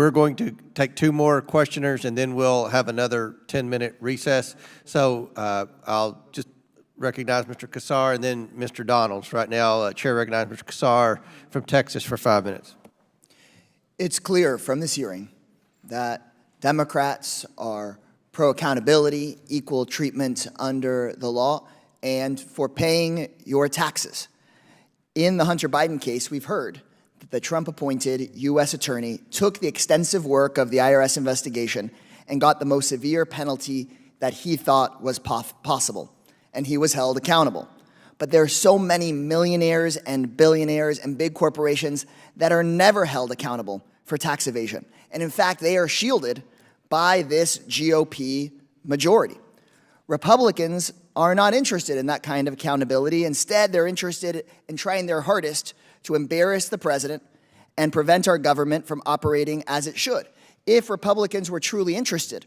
We're going to take two more questioners, and then we'll have another 10-minute recess. So I'll just recognize Mr. Casar and then Mr. Donalds. Right now, Chair recognizes Mr. Casar from Texas for 5 minutes. It's clear from this hearing that Democrats are pro-accountability, equal treatment under the law, and for paying your taxes. In the Hunter Biden case, we've heard that the Trump-appointed U.S. attorney took the extensive work of the IRS investigation and got the most severe penalty that he thought was possible, and he was held accountable. But there are so many millionaires and billionaires and big corporations that are never held accountable for tax evasion. And in fact, they are shielded by this GOP majority. Republicans are not interested in that kind of accountability. Instead, they're interested in trying their hardest to embarrass the president and prevent our government from operating as it should. If Republicans were truly interested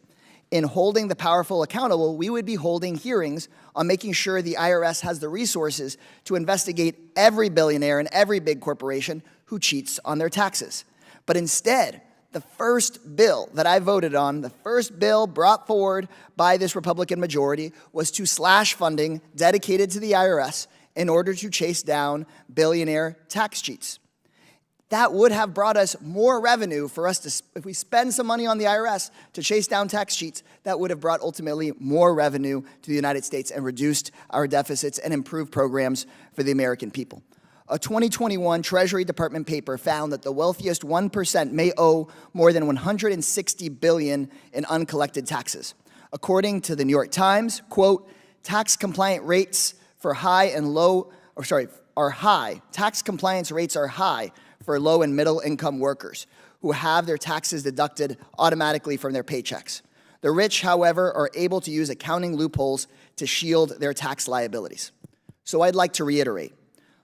in holding the powerful accountable, we would be holding hearings on making sure the IRS has the resources to investigate every billionaire and every big corporation who cheats on their taxes. But instead, the first bill that I voted on, the first bill brought forward by this Republican majority, was to slash funding dedicated to the IRS in order to chase down billionaire tax cheats. That would have brought us more revenue for us to, if we spend some money on the IRS to chase down tax cheats, that would have brought ultimately more revenue to the United States and reduced our deficits and improved programs for the American people. A 2021 Treasury Department paper found that the wealthiest 1% may owe more than $160 billion in uncollected taxes. According to the New York Times, quote, tax compliance rates are high for low and middle income workers who have their taxes deducted automatically from their paychecks. The rich, however, are able to use accounting loopholes to shield their tax liabilities. So I'd like to reiterate,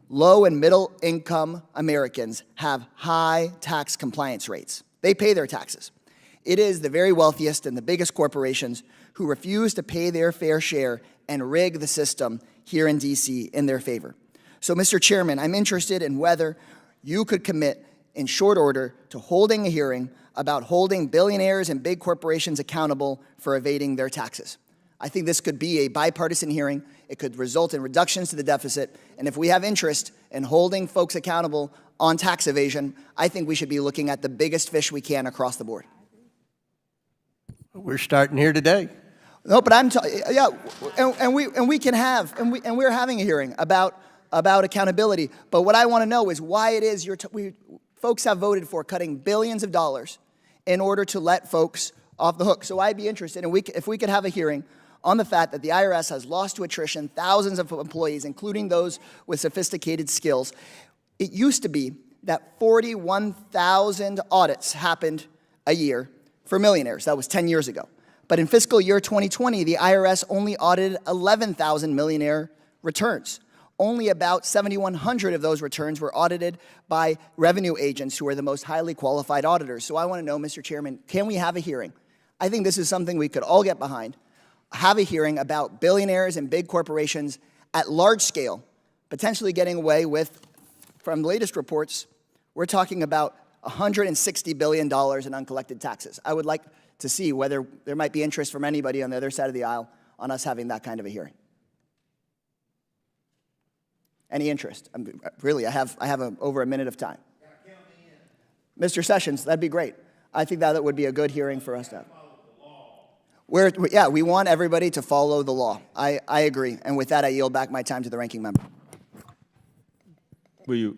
low and middle income Americans have high tax compliance rates. They pay their taxes. It is the very wealthiest and the biggest corporations who refuse to pay their fair share and rig the system here in DC in their favor. So, Mr. Chairman, I'm interested in whether you could commit in short order to holding a hearing about holding billionaires and big corporations accountable for evading their taxes. I think this could be a bipartisan hearing. It could result in reductions to the deficit. And if we have interest in holding folks accountable on tax evasion, I think we should be looking at the biggest fish we can across the board. We're starting here today. No, but we're having a hearing about accountability. But what I want to know is why it is folks have voted for cutting billions of dollars in order to let folks off the hook. So I'd be interested in if we could have a hearing on the fact that the IRS has lost to attrition thousands of employees, including those with sophisticated skills. It used to be that 41,000 audits happened a year for millionaires. That was 10 years ago. But in fiscal year 2020, the IRS only audited 11,000 millionaire returns. Only about 7,100 of those returns were audited by revenue agents who are the most highly qualified auditors. So I want to know, Mr. Chairman, can we have a hearing? I think this is something we could all get behind. Have a hearing about billionaires and big corporations at large scale, potentially getting away with, from the latest reports, we're talking about $160 billion in uncollected taxes. I would like to see whether there might be interest from anybody on the other side of the aisle on us having that kind of a hearing. Any interest? Really, I have over a minute of time. Mr. Sessions, that'd be great. I think that would be a good hearing for us to have. We want everybody to follow the law. I agree. And with that, I yield back my time to the ranking member. Will you